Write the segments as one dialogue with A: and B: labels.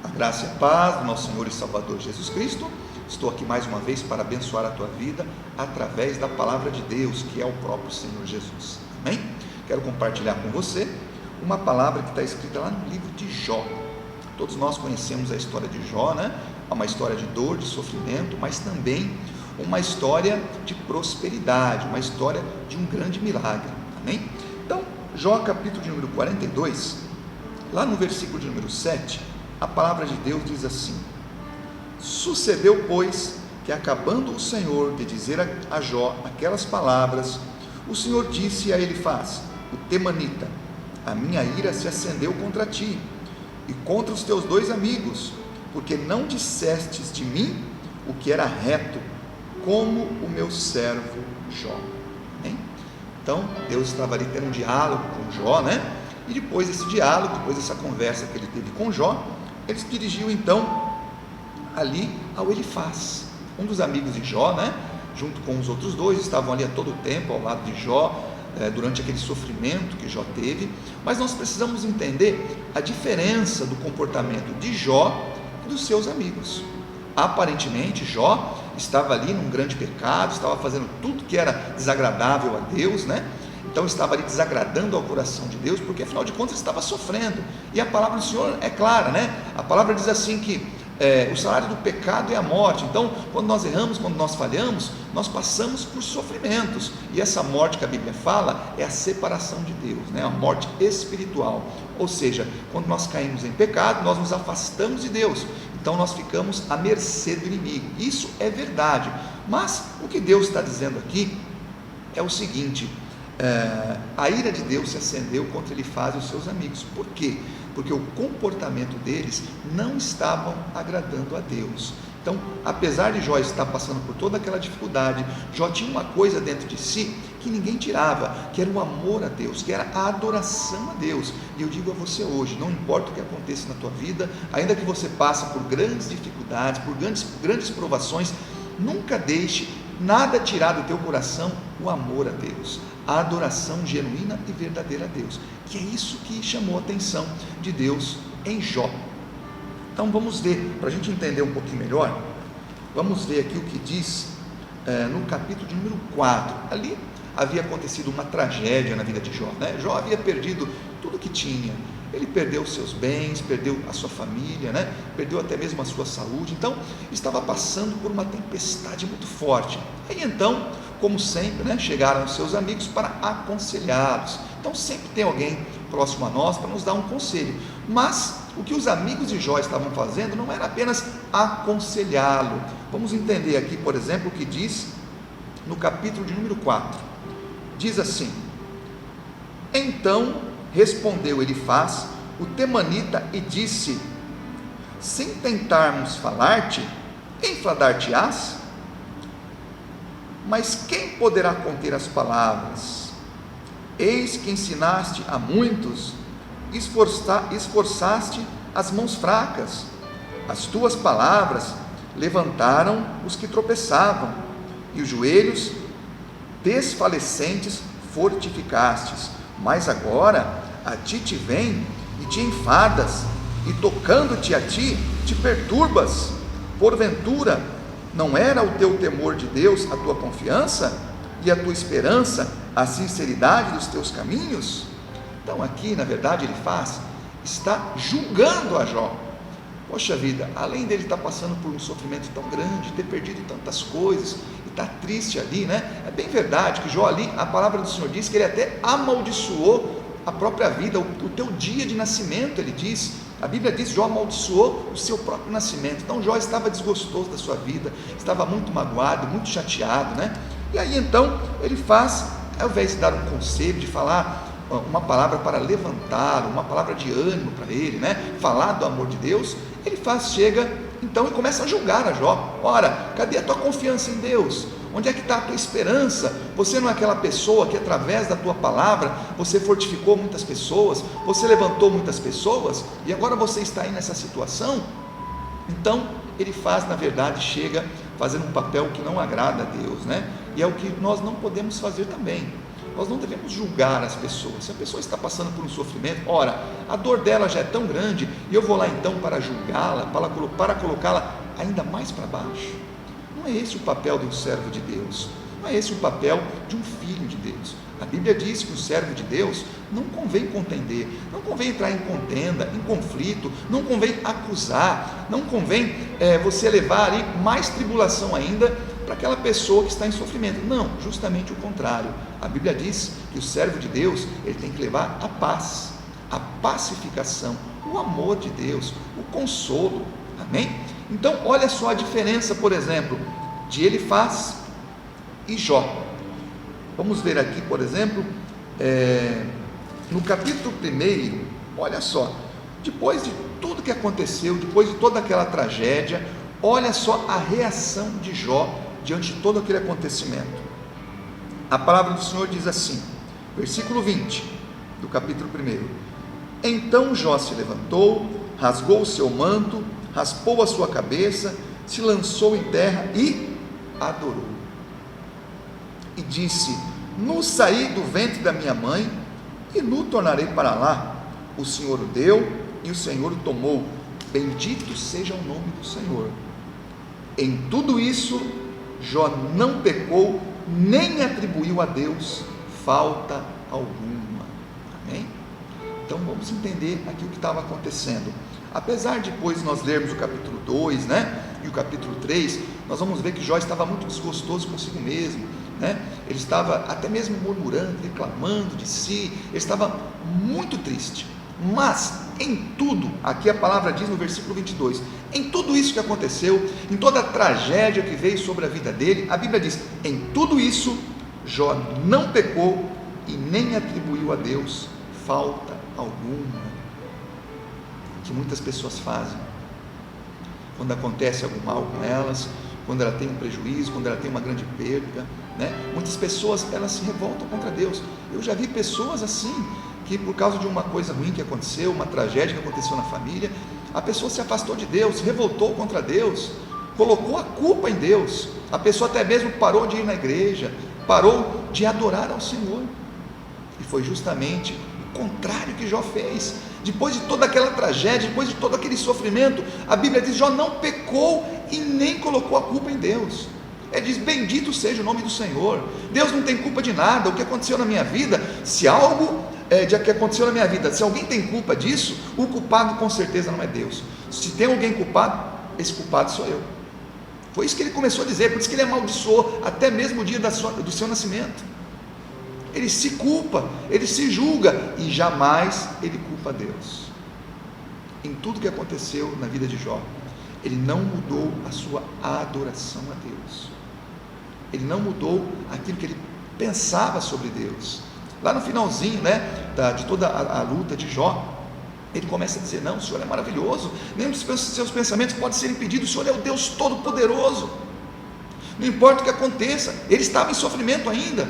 A: A graça e a paz do nosso Senhor e Salvador Jesus Cristo. Estou aqui mais uma vez para abençoar a tua vida através da palavra de Deus, que é o próprio Senhor Jesus. Amém? Quero compartilhar com você uma palavra que está escrita lá no livro de Jó. Todos nós conhecemos a história de Jó, né? É uma história de dor, de sofrimento, mas também uma história de prosperidade, uma história de um grande milagre. Amém? Então, Jó capítulo de número 42, lá no versículo de número 7, a palavra de Deus diz assim: sucedeu, pois, que acabando o Senhor de dizer a Jó aquelas palavras, o Senhor disse a Elifaz, o temanita: a minha ira se acendeu contra ti e contra os teus dois amigos, porque não dissestes de mim o que era reto, como o meu servo Jó. Amém? Então, Deus estava ali tendo um diálogo com Jó, né? E depois desse diálogo, depois dessa conversa que ele teve com Jó, ele se dirigiu então ali ao Elifaz, um dos amigos de Jó, né? Junto com os outros dois, estavam ali a todo tempo ao lado de Jó, durante aquele sofrimento que Jó teve. Mas nós precisamos entender a diferença do comportamento de Jó e dos seus amigos. Aparentemente Jó estava ali num grande pecado, estava fazendo tudo que era desagradável a Deus, né? Então estava ali desagradando ao coração de Deus, porque afinal de contas estava sofrendo. E a palavra do Senhor é clara, né? A palavra diz assim que o salário do pecado é a morte. Então, quando nós erramos, quando nós falhamos, nós passamos por sofrimentos. E essa morte que a Bíblia fala é a separação de Deus, né? A morte espiritual. Ou seja, quando nós caímos em pecado, nós nos afastamos de Deus. Então nós ficamos à mercê do inimigo. Isso é verdade. Mas o que Deus está dizendo aqui é o seguinte: a ira de Deus se acendeu contra Elifaz e os seus amigos. Por quê? Porque o comportamento deles não estava agradando a Deus. Então, apesar de Jó estar passando por toda aquela dificuldade, Jó tinha uma coisa dentro de si que ninguém tirava, que era o amor a Deus, que era a adoração a Deus. E eu digo a você hoje, não importa o que aconteça na tua vida, ainda que você passe por grandes dificuldades, por grandes provações, nunca deixe nada tirar do teu coração o amor a Deus, a adoração genuína e verdadeira a Deus, que é isso que chamou a atenção de Deus em Jó. Então vamos ver, para a gente entender um pouquinho melhor, vamos ver aqui o que diz no capítulo de número 4. Ali havia acontecido uma tragédia na vida de Jó, né? Jó havia perdido tudo que tinha. Ele perdeu os seus bens, perdeu a sua família, né? Perdeu até mesmo a sua saúde. Então estava passando por uma tempestade muito forte. Aí então, como sempre, né, chegaram os seus amigos para aconselhá-los. Então sempre tem alguém próximo a nós para nos dar um conselho. Mas o que os amigos de Jó estavam fazendo não era apenas aconselhá-lo. Vamos entender aqui, por exemplo, o que diz no capítulo de número 4. Diz assim: então respondeu Elifaz, o temanita, e disse: sem tentarmos falar-te, enfadar-te-ás? Mas quem poderá conter as palavras? Eis que ensinaste a muitos, esforçaste as mãos fracas. As tuas palavras levantaram os que tropeçavam, e os joelhos desfalecentes fortificastes. Mas agora a ti te vem e te enfadas, e tocando-te a ti, te perturbas. Porventura, não era o teu temor de Deus a tua confiança, e a tua esperança a sinceridade dos teus caminhos? Então aqui, na verdade, Elifaz está julgando a Jó. Poxa vida, além dele estar passando por um sofrimento tão grande, ter perdido tantas coisas, e estar triste ali, né? É bem verdade que Jó ali, a palavra do Senhor diz que ele até amaldiçoou a própria vida, o teu dia de nascimento, ele diz. A Bíblia diz que Jó amaldiçoou o seu próprio nascimento. Então Jó estava desgostoso da sua vida, estava muito magoado, muito chateado, né? E aí então ele faz, ao invés de dar um conselho, de falar uma palavra para levantá-lo, uma palavra de ânimo para ele, né? Falar do amor de Deus, ele chega então e começa a julgar a Jó. Ora, cadê a tua confiança em Deus? Onde é que está a tua esperança? Você não é aquela pessoa que através da tua palavra você fortificou muitas pessoas, você levantou muitas pessoas, e agora você está aí nessa situação? Então ele na verdade, chega fazendo um papel que não agrada a Deus, né? E é o que nós não podemos fazer também. Nós não devemos julgar as pessoas. Se a pessoa está passando por um sofrimento, ora, a dor dela já é tão grande, e eu vou lá então para julgá-la, para colocá-la ainda mais para baixo. Não é esse o papel de um servo de Deus, não é esse o papel de um filho de Deus. A Bíblia diz que o servo de Deus não convém contender, não convém entrar em contenda, em conflito, não convém acusar, não convém você levar ali mais tribulação ainda para aquela pessoa que está em sofrimento. Não, justamente o contrário. A Bíblia diz que o servo de Deus, ele tem que levar a paz, a pacificação, o amor de Deus, o consolo. Amém? Então, olha só a diferença, por exemplo, de Elifaz e Jó. Vamos ver aqui, por exemplo, no capítulo 1, olha só, depois de tudo que aconteceu, depois de toda aquela tragédia, olha só a reação de Jó diante de todo aquele acontecimento. A palavra do Senhor diz assim, versículo 20 do capítulo 1: Então Jó se levantou, rasgou o seu manto, raspou a sua cabeça, se lançou em terra e adorou. E disse: Nu saí do ventre da minha mãe, e nu tornarei para lá. O Senhor o deu, e o Senhor o tomou. Bendito seja o nome do Senhor. Em tudo isso, Jó não pecou, nem atribuiu a Deus falta alguma. Amém? Então vamos entender aqui o que estava acontecendo. Apesar de depois nós lermos o capítulo 2, e o capítulo 3, nós vamos ver que Jó estava muito desgostoso consigo mesmo, ele estava até mesmo murmurando, reclamando de si, ele estava muito triste. Mas em tudo, aqui a palavra diz no versículo 22, em tudo isso que aconteceu, em toda a tragédia que veio sobre a vida dele, a Bíblia diz: em tudo isso, Jó não pecou e nem atribuiu a Deus falta alguma. Que muitas pessoas fazem quando acontece algum mal com elas, quando ela tem um prejuízo, quando ela tem uma grande perda, muitas pessoas, elas se revoltam contra Deus. Eu já vi pessoas assim, que por causa de uma coisa ruim que aconteceu, uma tragédia que aconteceu na família, a pessoa se afastou de Deus, se revoltou contra Deus, colocou a culpa em Deus, a pessoa até mesmo parou de ir na igreja, parou de adorar ao Senhor, e foi justamente o contrário que Jó fez. Depois de toda aquela tragédia, depois de todo aquele sofrimento, a Bíblia diz: Jó não pecou e nem colocou a culpa em Deus. Ele diz: bendito seja o nome do Senhor. Deus não tem culpa de nada. O que aconteceu na minha vida, se algo que aconteceu na minha vida, se alguém tem culpa disso, o culpado com certeza não é Deus. Se tem alguém culpado, esse culpado sou eu. Foi isso que ele começou a dizer, por isso que ele amaldiçoou até mesmo o dia do seu nascimento. Ele se culpa, ele se julga, e jamais ele culpa Deus. Em tudo que aconteceu na vida de Jó, ele não mudou a sua adoração a Deus, ele não mudou aquilo que ele pensava sobre Deus. Lá no finalzinho de toda a luta de Jó, ele começa a dizer: não, o Senhor é maravilhoso, nem os seus pensamentos podem ser impedidos, o Senhor é o Deus Todo-Poderoso, não importa o que aconteça. Ele estava em sofrimento ainda,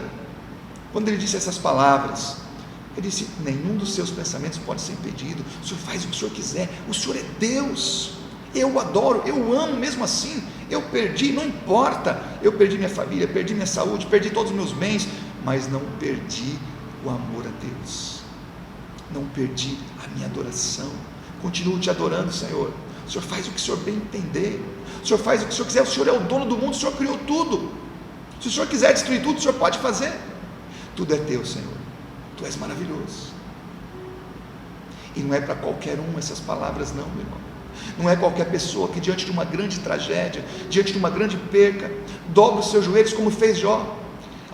A: quando ele disse essas palavras. Ele disse: nenhum dos seus pensamentos pode ser impedido, o Senhor faz o que o Senhor quiser, o Senhor é Deus, eu o adoro, eu o amo mesmo assim. Eu perdi, não importa, eu perdi minha família, perdi minha saúde, perdi todos os meus bens, mas não perdi o amor a Deus, não perdi a minha adoração. Continuo te adorando, Senhor. O Senhor faz o que o Senhor bem entender, o Senhor faz o que o Senhor quiser, o Senhor é o dono do mundo, o Senhor criou tudo. Se o Senhor quiser destruir tudo, o Senhor pode fazer. Tudo é teu, Senhor, tu és maravilhoso. E não é para qualquer um essas palavras, não, meu irmão. Não é qualquer pessoa que diante de uma grande tragédia, diante de uma grande perca, dobra os seus joelhos como fez Jó.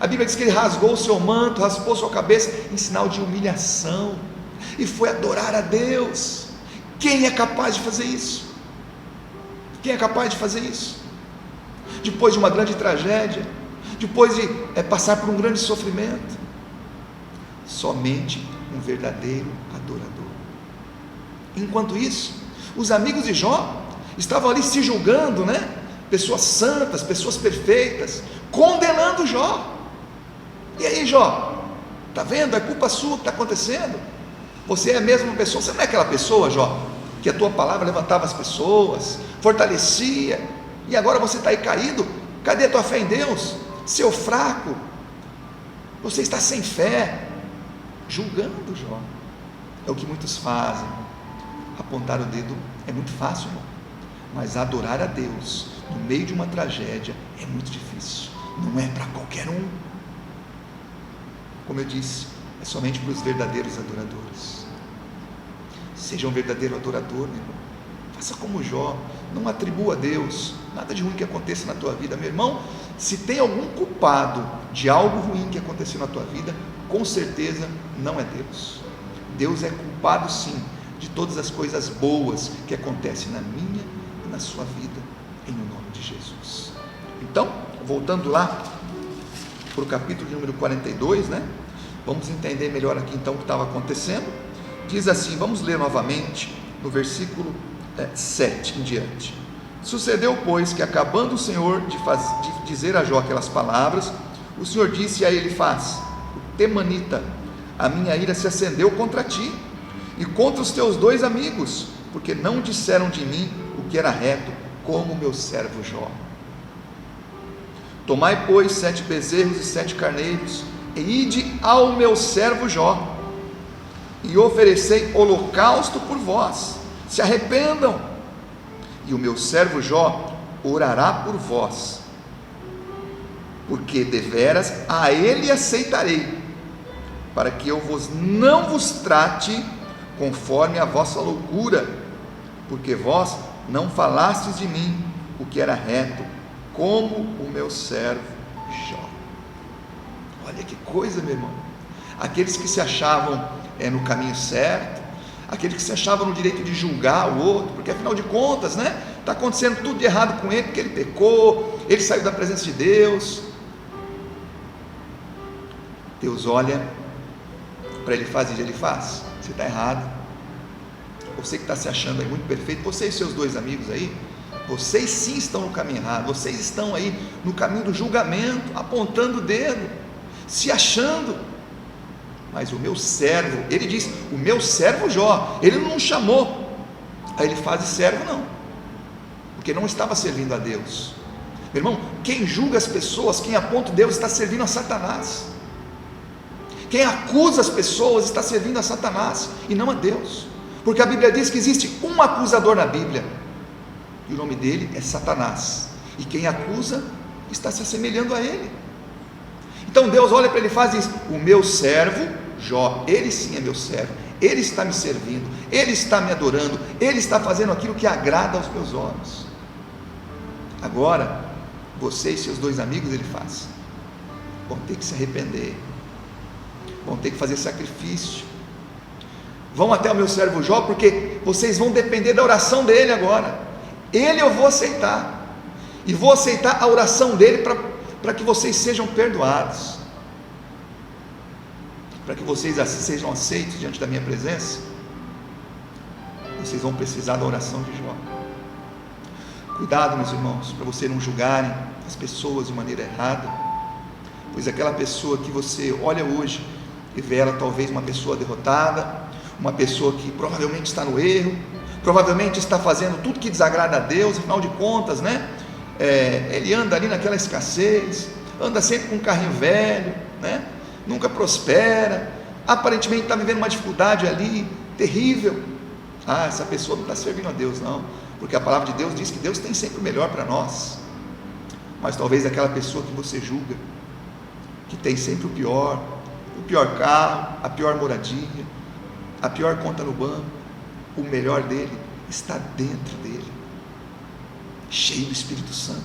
A: A Bíblia diz que ele rasgou o seu manto, raspou sua cabeça em sinal de humilhação, e foi adorar a Deus. Quem é capaz de fazer isso? Quem é capaz de fazer isso? Depois de uma grande tragédia, depois de passar por um grande sofrimento, somente um verdadeiro adorador. Enquanto isso, os amigos de Jó estavam ali se julgando, pessoas santas, pessoas perfeitas, condenando Jó. E aí, Jó, está vendo? É culpa sua que está acontecendo. Você é a mesma pessoa, você não é aquela pessoa, Jó, que a tua palavra levantava as pessoas, fortalecia, e agora você está aí caído. Cadê a tua fé em Deus? Seu fraco. Você está sem fé, julgando Jó. É o que muitos fazem. Apontar o dedo é muito fácil, irmão, mas adorar a Deus no meio de uma tragédia é muito difícil. Não é para qualquer um. Como eu disse, é somente para os verdadeiros adoradores. Seja um verdadeiro adorador, meu irmão. Faça como Jó. Não atribua a Deus nada de ruim que aconteça na tua vida, meu irmão. Se tem algum culpado de algo ruim que aconteceu na tua vida, com certeza não é Deus. Deus é culpado sim de todas as coisas boas que acontecem na minha e na sua vida, em nome de Jesus. Então, voltando lá para o capítulo de número 42, né? Vamos entender melhor aqui então o que estava acontecendo. Diz assim, vamos ler novamente no versículo 7 em diante. Sucedeu, pois, que acabando o Senhor de dizer a Jó aquelas palavras, o Senhor disse a Elifaz, o temanita: a minha ira se acendeu contra ti e contra os teus 2 amigos, porque não disseram de mim o que era reto, como meu servo Jó. Tomai, pois, 7 bezerros e 7 carneiros, e ide ao meu servo Jó, e oferecei holocausto por vós, se arrependam, e o meu servo Jó orará por vós, porque deveras a ele aceitarei, para que eu não vos trate conforme a vossa loucura, porque vós não falastes de mim o que era reto, como o meu servo Jó. Olha que coisa, meu irmão. Aqueles que se achavam no caminho certo, aqueles que se achavam no direito de julgar o outro, porque afinal de contas, né, está acontecendo tudo de errado com ele, porque ele pecou, ele saiu da presença de Deus. Deus olha para Elifaz e diz: Elifaz, você está errado. Você que está se achando aí muito perfeito, você e seus 2 amigos aí, vocês sim estão no caminho errado, vocês estão aí no caminho do julgamento, apontando o dedo, se achando. Mas o meu servo, ele diz, o meu servo Jó, ele não chamou a Elifaz de servo não, porque não estava servindo a Deus. Meu irmão, quem julga as pessoas, quem aponta Deus, está servindo a Satanás. Quem acusa as pessoas está servindo a Satanás e não a Deus, porque a Bíblia diz que existe um acusador na Bíblia, e o nome dele é Satanás, e quem acusa está se assemelhando a ele. Então Deus olha para ele e faz isso: o meu servo Jó, ele sim é meu servo, ele está me servindo, ele está me adorando, ele está fazendo aquilo que agrada aos meus olhos. Agora, você e seus 2 amigos, ele faz, vão ter que se arrepender, vão ter que fazer sacrifício, vão até o meu servo Jó, porque vocês vão depender da oração dele agora. Ele eu vou aceitar, e vou aceitar a oração dele para que vocês sejam perdoados, para que vocês sejam aceitos diante da minha presença. Vocês vão precisar da oração de Jó. Cuidado, meus irmãos, para vocês não julgarem as pessoas de maneira errada, pois aquela pessoa que você olha hoje e vê ela talvez uma pessoa derrotada, uma pessoa que provavelmente está no erro, provavelmente está fazendo tudo que desagrada a Deus, afinal de contas, né? Ele anda ali naquela escassez, anda sempre com um carrinho velho, né? Nunca prospera, aparentemente está vivendo uma dificuldade ali, terrível. Essa pessoa não está servindo a Deus não, porque a palavra de Deus diz que Deus tem sempre o melhor para nós. Mas talvez aquela pessoa que você julga, que tem sempre o pior carro, a pior moradia, a pior conta no banco, o melhor dele está dentro dele, cheio do Espírito Santo,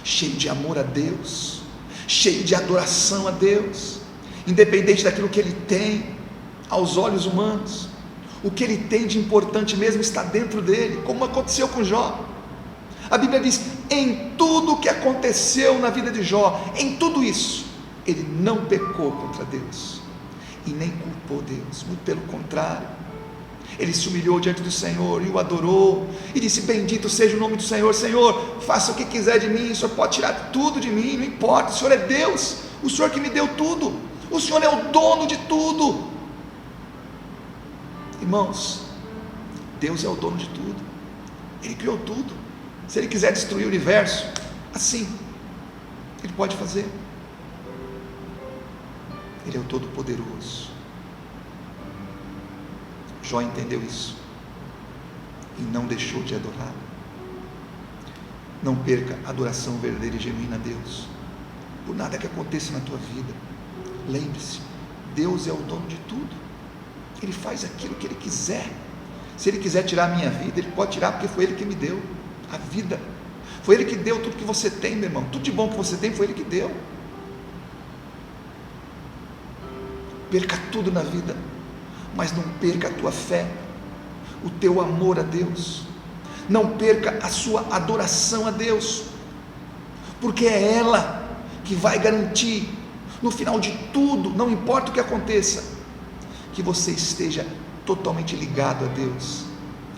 A: cheio de amor a Deus, cheio de adoração a Deus, independente daquilo que ele tem aos olhos humanos. O que ele tem de importante mesmo está dentro dele, como aconteceu com Jó. A Bíblia diz: em tudo o que aconteceu na vida de Jó, em tudo isso, ele não pecou contra Deus, e nem culpou Deus, muito pelo contrário, ele se humilhou diante do Senhor, e o adorou, e disse: bendito seja o nome do Senhor. Senhor, faça o que quiser de mim, o Senhor pode tirar tudo de mim, não importa, o Senhor é Deus, o Senhor que me deu tudo, o Senhor é o dono de tudo. Irmãos, Deus é o dono de tudo, Ele criou tudo. Se Ele quiser destruir o universo, assim, Ele pode fazer. Ele é o Todo-Poderoso. Jó entendeu isso e não deixou de adorar. Não perca a adoração verdadeira e genuína a Deus, por nada que aconteça na tua vida. Lembre-se, Deus é o dono de tudo. Ele faz aquilo que Ele quiser. Se Ele quiser tirar a minha vida, Ele pode tirar, porque foi Ele que me deu a vida. Foi Ele que deu tudo que você tem, meu irmão. Tudo de bom que você tem foi Ele que deu. Perca tudo na vida, mas não perca a tua fé, o teu amor a Deus. Não perca a sua adoração a Deus, porque é ela que vai garantir, no final de tudo, não importa o que aconteça, que você esteja totalmente ligado a Deus.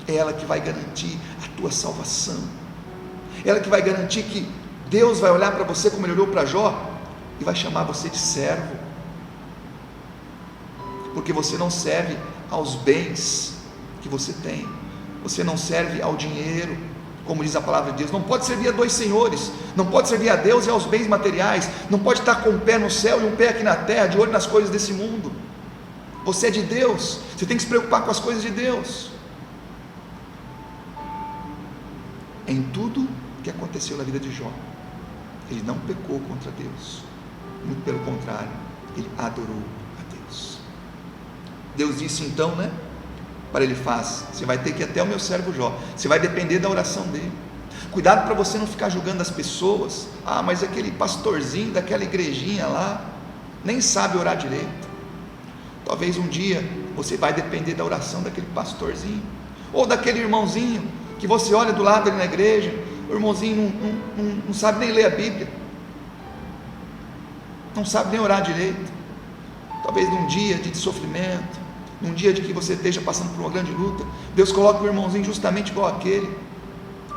A: É ela que vai garantir a tua salvação. É ela que vai garantir que Deus vai olhar para você como Ele olhou para Jó e vai chamar você de servo, porque você não serve aos bens que você tem, você não serve ao dinheiro, como diz a palavra de Deus. Não pode servir a dois senhores, não pode servir a Deus e aos bens materiais, não pode estar com um pé no céu e um pé aqui na terra, de olho nas coisas desse mundo. Você é de Deus, você tem que se preocupar com as coisas de Deus. Em tudo que aconteceu na vida de Jó, ele não pecou contra Deus, muito pelo contrário, ele adorou a Deus. Deus disse então, para ele: você vai ter que ir até o meu servo Jó, você vai depender da oração dele. Cuidado para você não ficar julgando as pessoas. Mas aquele pastorzinho daquela igrejinha lá nem sabe orar direito. Talvez um dia você vai depender da oração daquele pastorzinho, ou daquele irmãozinho que você olha do lado ali na igreja. O irmãozinho não sabe nem ler a Bíblia, não sabe nem orar direito. Talvez num dia de sofrimento, num dia de que você esteja passando por uma grande luta, Deus coloca um irmãozinho justamente igual aquele,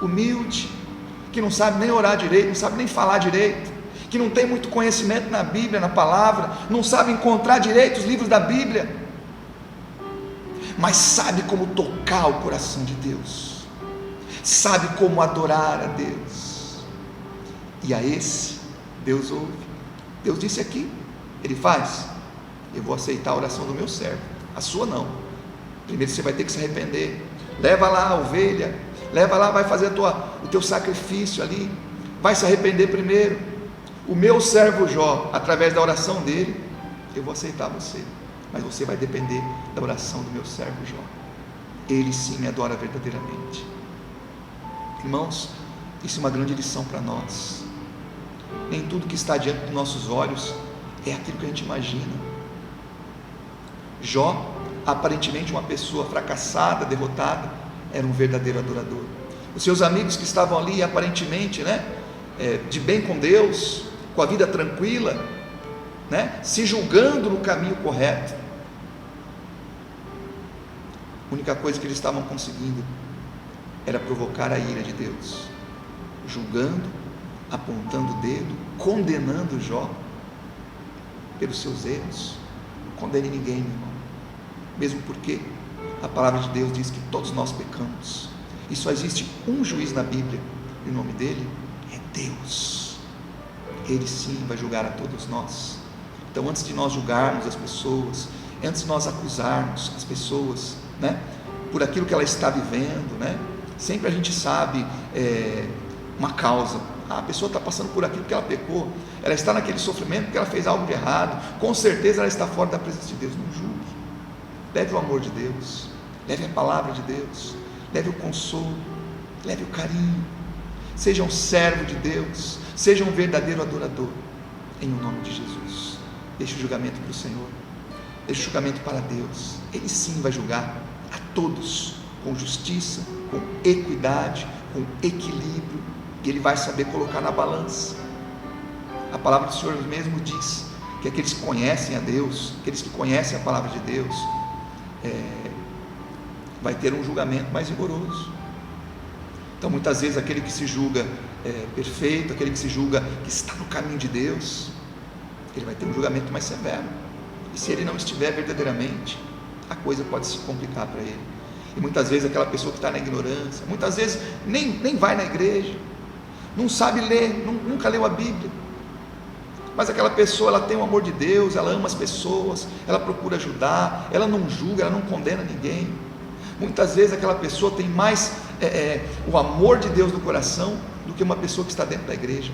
A: humilde, que não sabe nem orar direito, não sabe nem falar direito, que não tem muito conhecimento na Bíblia, na palavra, não sabe encontrar direito os livros da Bíblia, mas sabe como tocar o coração de Deus, sabe como adorar a Deus, e a esse Deus ouve. Deus disse aqui, Ele faz: eu vou aceitar a oração do meu servo, a sua não. Primeiro você vai ter que se arrepender. Leva lá a ovelha, leva lá, vai fazer o teu sacrifício ali, vai se arrepender primeiro. O meu servo Jó, através da oração dele, eu vou aceitar você, mas você vai depender da oração do meu servo Jó. Ele sim me adora verdadeiramente. Irmãos, isso é uma grande lição para nós. Nem tudo que está diante dos nossos olhos é aquilo que a gente imagina. Jó, aparentemente uma pessoa fracassada, derrotada, era um verdadeiro adorador. Os seus amigos que estavam ali, aparentemente, de bem com Deus, com a vida tranquila, se julgando no caminho correto, a única coisa que eles estavam conseguindo era provocar a ira de Deus, julgando, apontando o dedo, condenando Jó pelos seus erros. Não condene ninguém, meu irmão, mesmo porque a palavra de Deus diz que todos nós pecamos, e só existe um juiz na Bíblia, e o nome dele é Deus. Ele sim vai julgar a todos nós. Então, antes de nós julgarmos as pessoas, antes de nós acusarmos as pessoas, por aquilo que ela está vivendo, sempre a gente sabe uma causa. A pessoa está passando por aquilo que ela pecou, ela está naquele sofrimento porque ela fez algo de errado, com certeza ela está fora da presença de Deus. Não julgue, leve o amor de Deus, leve a palavra de Deus, leve o consolo, leve o carinho. Seja um servo de Deus, seja um verdadeiro adorador, em o nome de Jesus. Deixe o julgamento para o Senhor, deixe o julgamento para Deus. Ele sim vai julgar a todos com justiça, com equidade, com equilíbrio, e Ele vai saber colocar na balança. A palavra do Senhor mesmo diz que aqueles que conhecem a Deus, aqueles que conhecem a palavra de Deus, vai ter um julgamento mais rigoroso. Então, muitas vezes, aquele que se julga perfeito, aquele que se julga que está no caminho de Deus, ele vai ter um julgamento mais severo. E se ele não estiver verdadeiramente, a coisa pode se complicar para ele. E muitas vezes aquela pessoa que está na ignorância, muitas vezes nem vai na igreja, não sabe ler, nunca leu a Bíblia, mas aquela pessoa, ela tem o amor de Deus, ela ama as pessoas, ela procura ajudar, ela não julga, ela não condena ninguém. Muitas vezes aquela pessoa tem mais o amor de Deus no coração do que uma pessoa que está dentro da igreja.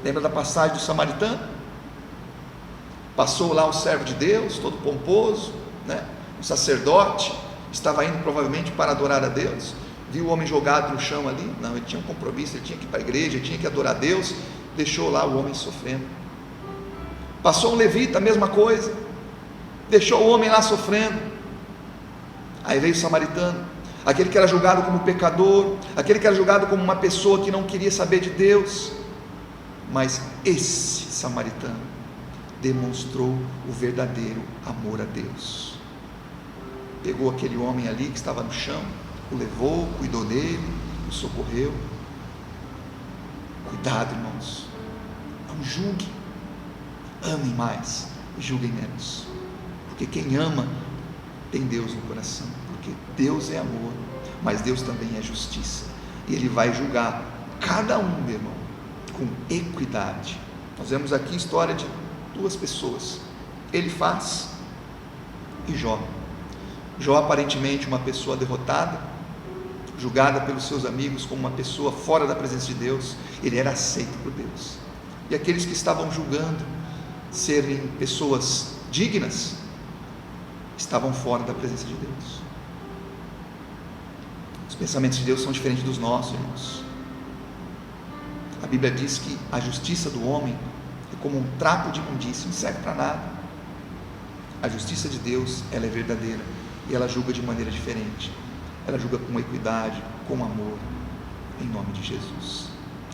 A: Lembra da passagem do samaritano? Passou lá o servo de Deus, todo pomposo, né? O sacerdote, estava indo provavelmente para adorar a Deus, viu o homem jogado no chão ali, não, ele tinha um compromisso, ele tinha que ir para a igreja, ele tinha que adorar a Deus, deixou lá o homem sofrendo. Passou um levita, a mesma coisa, deixou o homem lá sofrendo. Aí veio o samaritano, aquele que era julgado como pecador, aquele que era julgado como uma pessoa que não queria saber de Deus, mas esse samaritano demonstrou o verdadeiro amor a Deus. Pegou aquele homem ali que estava no chão, o levou, cuidou dele, o socorreu. Cuidado, irmãos, não julguem, amem mais e julguem menos, porque quem ama tem Deus no coração, porque Deus é amor, mas Deus também é justiça, e Ele vai julgar cada um, meu irmão, com equidade. Nós vemos aqui a história de duas pessoas, Elifaz e Jó. Jó, aparentemente uma pessoa derrotada, julgada pelos seus amigos como uma pessoa fora da presença de Deus, ele era aceito por Deus, e aqueles que estavam julgando serem pessoas dignas, estavam fora da presença de Deus. Os pensamentos de Deus são diferentes dos nossos, irmãos. A Bíblia diz que a justiça do homem é como um trapo de imundícia, não serve para nada. A justiça de Deus, ela é verdadeira, e ela julga de maneira diferente, ela julga com equidade, com amor, em nome de Jesus,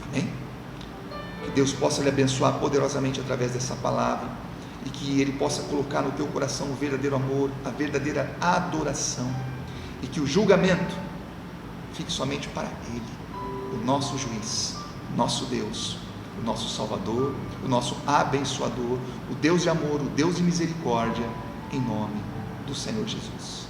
A: amém? Que Deus possa lhe abençoar poderosamente através dessa palavra, e que Ele possa colocar no teu coração o verdadeiro amor, a verdadeira adoração, e que o julgamento fique somente para Ele, o nosso juiz, o nosso Deus, o nosso Salvador, o nosso abençoador, o Deus de amor, o Deus de misericórdia, em nome do Senhor Jesus.